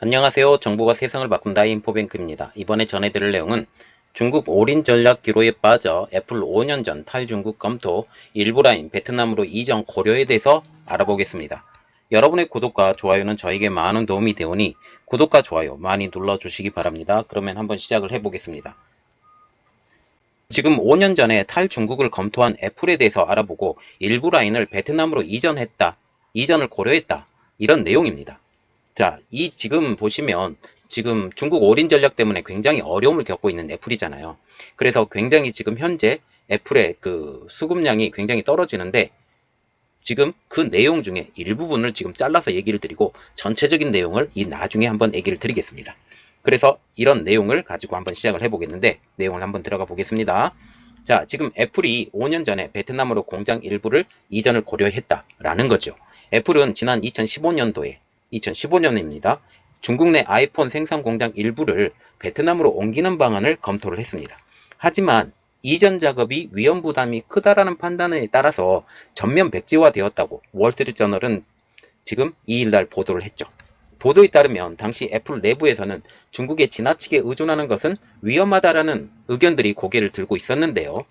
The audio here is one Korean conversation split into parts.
안녕하세요. 정보가 세상을 바꾼다 인포뱅크입니다. 이번에 전해드릴 내용은 중국 올인 전략 기로에 빠져 애플 5년 전 탈중국 검토 일부 라인 베트남으로 이전 고려에 대해서 알아보겠습니다. 여러분의 구독과 좋아요는 저에게 많은 도움이 되오니 구독과 좋아요 많이 눌러주시기 바랍니다. 그러면 한번 시작을 해보겠습니다. 지금 5년 전에 탈중국을 검토한 애플에 대해서 알아보고 일부 라인을 베트남으로 이전을 고려했다. 이런 내용입니다. 자, 지금 보시면 지금 중국 올인 전략 때문에 굉장히 어려움을 겪고 있는 애플이잖아요. 그래서 굉장히 지금 현재 애플의 그 수급량이 굉장히 떨어지는데 지금 그 내용 중에 일부분을 지금 잘라서 얘기를 드리고 전체적인 내용을 나중에 한번 얘기를 드리겠습니다. 그래서 이런 내용을 가지고 한번 시작을 해보겠는데 내용을 한번 들어가 보겠습니다. 자, 지금 애플이 5년 전에 베트남으로 공장 일부를 이전을 고려했다라는 거죠. 애플은 지난 2015년입니다. 중국 내 아이폰 생산 공장 일부를 베트남으로 옮기는 방안을 검토를 했습니다. 하지만 이전 작업이 위험 부담이 크다라는 판단에 따라서 전면 백지화되었다고 월스트리트저널은 지금 2일날 보도를 했죠. 보도에 따르면 당시 애플 내부에서는 중국에 지나치게 의존하는 것은 위험하다라는 의견들이 고개를 들고 있었는데요.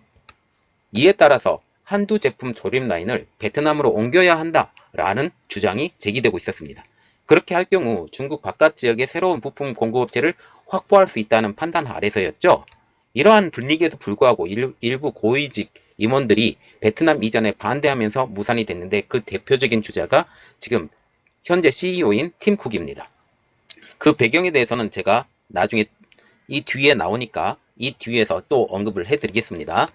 이에 따라서 한두 제품 조립 라인을 베트남으로 옮겨야 한다라는 주장이 제기되고 있었습니다. 그렇게 할 경우 중국 바깥 지역의 새로운 부품 공급업체를 확보할 수 있다는 판단 아래서였죠. 이러한 분위기에도 불구하고 일부 고위직 임원들이 베트남 이전에 반대하면서 무산이 됐는데 그 대표적인 주자가 지금 현재 CEO인 팀 쿡입니다. 그 배경에 대해서는 제가 나중에 이 뒤에 나오니까 이 뒤에서 또 언급을 해드리겠습니다.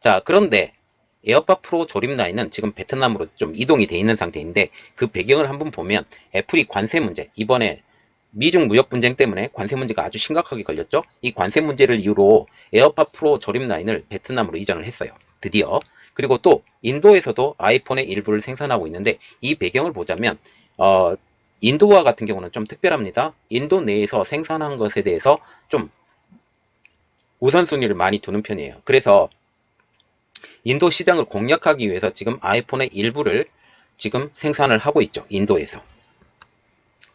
자, 그런데 에어팟 프로 조립 라인은 지금 베트남으로 좀 이동이 돼 있는 상태인데 그 배경을 한번 보면 애플이 관세 문제, 이번에 미중 무역 분쟁 때문에 관세 문제가 아주 심각하게 걸렸죠. 이 관세 문제를 이유로 에어팟 프로 조립 라인을 베트남으로 이전을 했어요. 드디어. 그리고 또 인도에서도 아이폰의 일부를 생산하고 있는데 이 배경을 보자면 인도와 같은 경우는 좀 특별합니다. 인도 내에서 생산한 것에 대해서 좀 우선순위를 많이 두는 편이에요. 그래서 인도 시장을 공략하기 위해서 지금 아이폰의 일부를 지금 생산을 하고 있죠. 인도에서.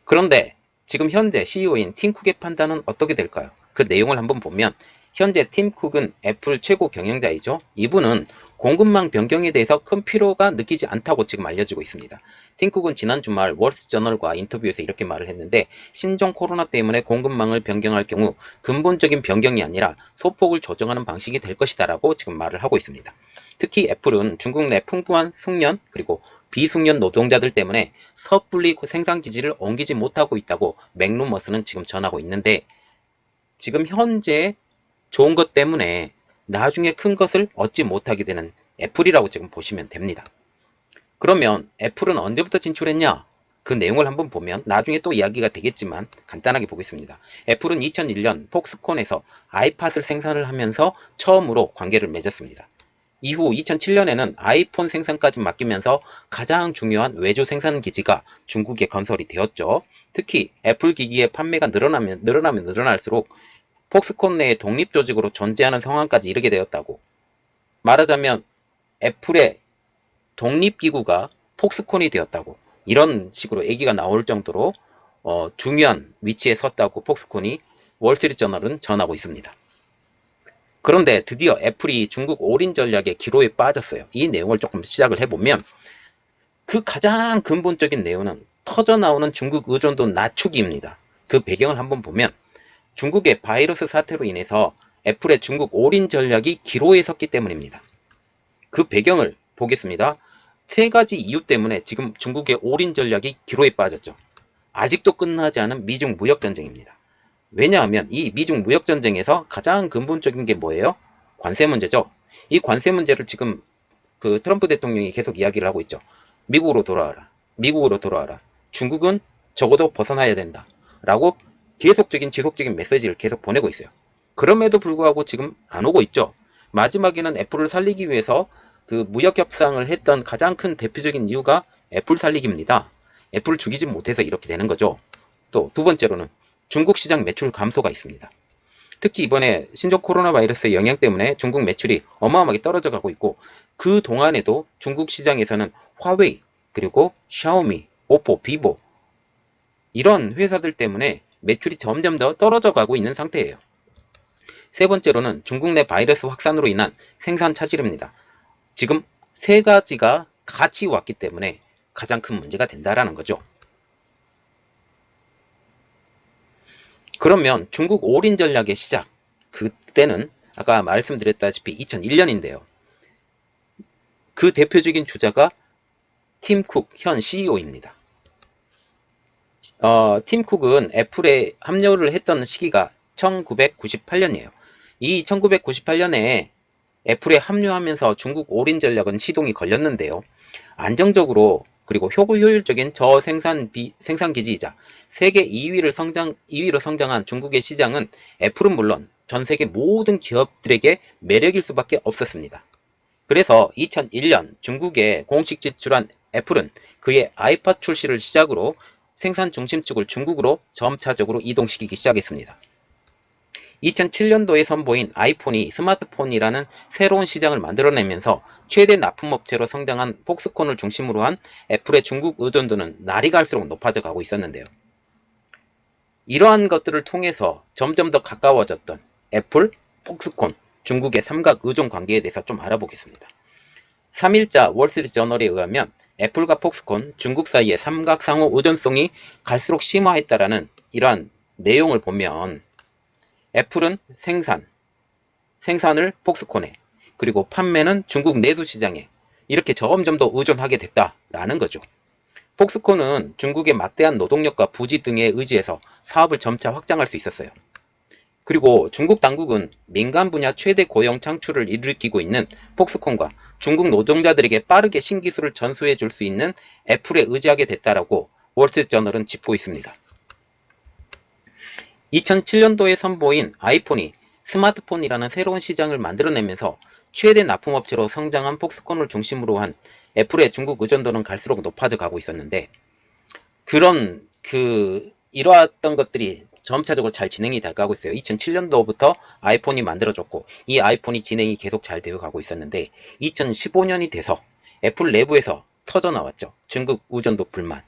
그런데 지금 현재 CEO인 팀 쿡의 판단은 어떻게 될까요? 그 내용을 한번 보면 현재 팀 쿡은 애플 최고 경영자이죠. 이분은 공급망 변경에 대해서 큰 필요가 느끼지 않다고 지금 알려지고 있습니다. 팀 쿡은 지난 주말 월스트리트저널과 인터뷰에서 이렇게 말을 했는데 신종 코로나 때문에 공급망을 변경할 경우 근본적인 변경이 아니라 소폭을 조정하는 방식이 될 것이다 라고 지금 말을 하고 있습니다. 특히 애플은 중국 내 풍부한 숙련 그리고 비숙련 노동자들 때문에 섣불리 생산기지를 옮기지 못하고 있다고 맥루머스는 지금 전하고 있는데 지금 현재 좋은 것 때문에 나중에 큰 것을 얻지 못하게 되는 애플이라고 지금 보시면 됩니다. 그러면 애플은 언제부터 진출했냐? 그 내용을 한번 보면 나중에 또 이야기가 되겠지만 간단하게 보겠습니다. 애플은 2001년 폭스콘에서 아이팟을 생산을 하면서 처음으로 관계를 맺었습니다. 이후 2007년에는 아이폰 생산까지 맡기면서 가장 중요한 외주 생산 기지가 중국에 건설이 되었죠. 특히 애플 기기의 판매가 늘어날수록 폭스콘 내의 독립조직으로 존재하는 상황까지 이르게 되었다고. 말하자면 애플의 독립기구가 폭스콘이 되었다고. 이런 식으로 얘기가 나올 정도로 중요한 위치에 섰다고 폭스콘이 월스트리트저널은 전하고 있습니다. 그런데 드디어 애플이 중국 올인 전략의 기로에 빠졌어요. 이 내용을 조금 시작을 해보면 그 가장 근본적인 내용은 터져나오는 중국 의존도 낮추기입니다. 그 배경을 한번 보면 중국의 바이러스 사태로 인해서 애플의 중국 올인 전략이 기로에 섰기 때문입니다. 그 배경을 보겠습니다. 세 가지 이유 때문에 지금 중국의 올인 전략이 기로에 빠졌죠. 아직도 끝나지 않은 미중 무역 전쟁입니다. 왜냐하면 이 미중 무역 전쟁에서 가장 근본적인 게 뭐예요? 관세 문제죠. 이 관세 문제를 지금 그 트럼프 대통령이 계속 이야기를 하고 있죠. 미국으로 돌아와라. 미국으로 돌아와라. 중국은 적어도 벗어나야 된다. 라고 지속적인 메시지를 계속 보내고 있어요. 그럼에도 불구하고 지금 안 오고 있죠. 마지막에는 애플을 살리기 위해서 그 무역 협상을 했던 가장 큰 대표적인 이유가 애플 살리기입니다. 애플을 죽이지 못해서 이렇게 되는 거죠. 또 두 번째로는 중국 시장 매출 감소가 있습니다. 특히 이번에 신종 코로나 바이러스의 영향 때문에 중국 매출이 어마어마하게 떨어져 가고 있고 그 동안에도 중국 시장에서는 화웨이 그리고 샤오미, 오포, 비보 이런 회사들 때문에 매출이 점점 더 떨어져 가고 있는 상태예요. 세 번째로는 중국 내 바이러스 확산으로 인한 생산 차질입니다. 지금 세 가지가 같이 왔기 때문에 가장 큰 문제가 된다라는 거죠. 그러면 중국 올인 전략의 시작, 그때는 아까 말씀드렸다시피 2001년인데요. 그 대표적인 주자가 팀 쿡 현 CEO입니다. 팀 쿡은 애플에 합류를 했던 시기가 1998년이에요. 이 1998년에 애플에 합류하면서 중국 올인 전략은 시동이 걸렸는데요. 안정적으로 그리고 효율적인 생산 기지이자 세계 2위로 성장한 중국의 시장은 애플은 물론 전 세계 모든 기업들에게 매력일 수밖에 없었습니다. 그래서 2001년 중국에 공식 진출한 애플은 그의 아이팟 출시를 시작으로 생산 중심축을 중국으로 점차적으로 이동시키기 시작했습니다. 2007년도에 선보인 아이폰이 스마트폰이라는 새로운 시장을 만들어내면서 최대 납품업체로 성장한 폭스콘을 중심으로 한 애플의 중국 의존도는 날이 갈수록 높아져 가고 있었는데요. 이러한 것들을 통해서 점점 더 가까워졌던 애플, 폭스콘, 중국의 삼각 의존 관계에 대해서 좀 알아보겠습니다. 3일자 월스트리트저널에 의하면 애플과 폭스콘, 중국 사이의 삼각 상호 의존성이 갈수록 심화했다라는 이러한 내용을 보면 애플은 생산을 폭스콘에, 그리고 판매는 중국 내수 시장에 이렇게 점점 더 의존하게 됐다라는 거죠. 폭스콘은 중국의 막대한 노동력과 부지 등에 의지해서 사업을 점차 확장할 수 있었어요. 그리고 중국 당국은 민간 분야 최대 고용 창출을 일으키고 있는 폭스콘과 중국 노동자들에게 빠르게 신기술을 전수해 줄 수 있는 애플에 의지하게 됐다라고 월스트리트저널은 짚고 있습니다. 2007년도에 선보인 아이폰이 스마트폰이라는 새로운 시장을 만들어내면서 최대 납품업체로 성장한 폭스콘을 중심으로 한 애플의 중국 의존도는 갈수록 높아져 가고 있었는데, 이러했던 것들이 점차적으로 잘 진행이 돼 가고 있어요. 2007년도부터 아이폰이 만들어졌고 이 아이폰이 진행이 계속 잘 되어 가고 있었는데 2015년이 돼서 애플 내부에서 터져 나왔죠. 중국 의존도 불만.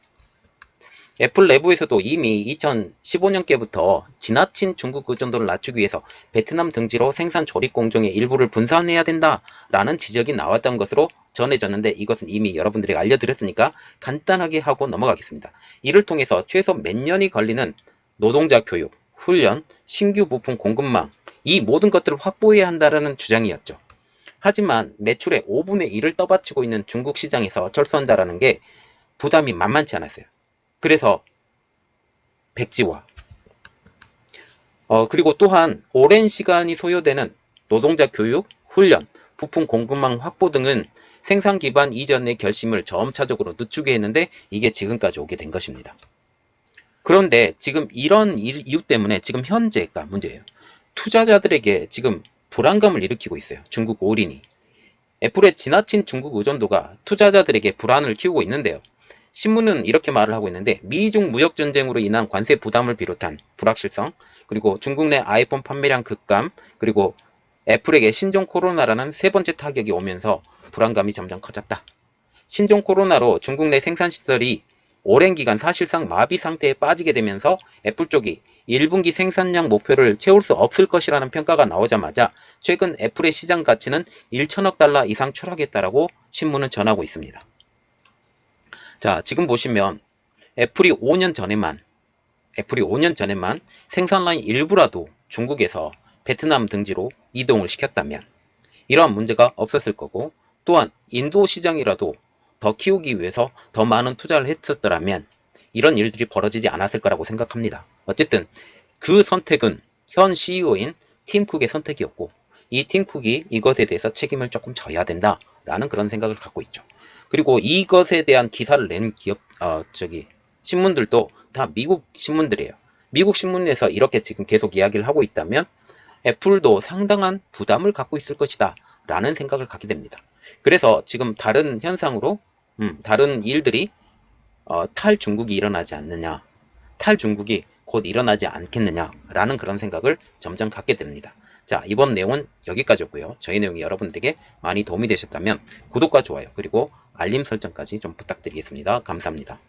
애플 내부에서도 이미 2015년께부터 지나친 중국 의존도를 낮추기 위해서 베트남 등지로 생산 조립 공정의 일부를 분산해야 된다라는 지적이 나왔던 것으로 전해졌는데, 이것은 이미 여러분들에게 알려드렸으니까 간단하게 하고 넘어가겠습니다. 이를 통해서 최소 몇 년이 걸리는 노동자 교육, 훈련, 신규 부품 공급망, 이 모든 것들을 확보해야 한다는 주장이었죠. 하지만 매출의 5분의 1을 떠받치고 있는 중국 시장에서 철수한다는 게 부담이 만만치 않았어요. 그래서 백지화, 그리고 또한 오랜 시간이 소요되는 노동자 교육, 훈련, 부품 공급망 확보 등은 생산 기반 이전의 결심을 점차적으로 늦추게 했는데 이게 지금까지 오게 된 것입니다. 그런데 지금 이런 이유 때문에 지금 현재가 문제예요. 투자자들에게 지금 불안감을 일으키고 있어요. 중국 올인이. 애플의 지나친 중국 의존도가 투자자들에게 불안을 키우고 있는데요. 신문은 이렇게 말을 하고 있는데, 미중 무역 전쟁으로 인한 관세 부담을 비롯한 불확실성, 그리고 중국 내 아이폰 판매량 급감, 그리고 애플에게 신종 코로나라는 세 번째 타격이 오면서 불안감이 점점 커졌다. 신종 코로나로 중국 내 생산시설이 오랜 기간 사실상 마비 상태에 빠지게 되면서 애플 쪽이 1분기 생산량 목표를 채울 수 없을 것이라는 평가가 나오자마자 최근 애플의 시장 가치는 1천억 달러 이상 추락했다라고 신문은 전하고 있습니다. 자, 지금 보시면 애플이 5년 전에만 생산 라인 일부라도 중국에서 베트남 등지로 이동을 시켰다면 이러한 문제가 없었을 거고, 또한 인도 시장이라도 더 키우기 위해서 더 많은 투자를 했었더라면 이런 일들이 벌어지지 않았을 거라고 생각합니다. 어쨌든 그 선택은 현 CEO인 팀 쿡의 선택이었고, 이 팀 쿡이 이것에 대해서 책임을 조금 져야 된다라는 그런 생각을 갖고 있죠. 그리고 이것에 대한 기사를 낸 신문들도 다 미국 신문들이에요. 미국 신문에서 이렇게 지금 계속 이야기를 하고 있다면 애플도 상당한 부담을 갖고 있을 것이다 라는 생각을 갖게 됩니다. 그래서 지금 다른 현상으로 다른 일들이 탈중국이 일어나지 않느냐, 탈중국이 곧 일어나지 않겠느냐 라는 그런 생각을 점점 갖게 됩니다. 자, 이번 내용은 여기까지였고요. 저희 내용이 여러분들에게 많이 도움이 되셨다면 구독과 좋아요, 그리고 알림 설정까지 좀 부탁드리겠습니다. 감사합니다.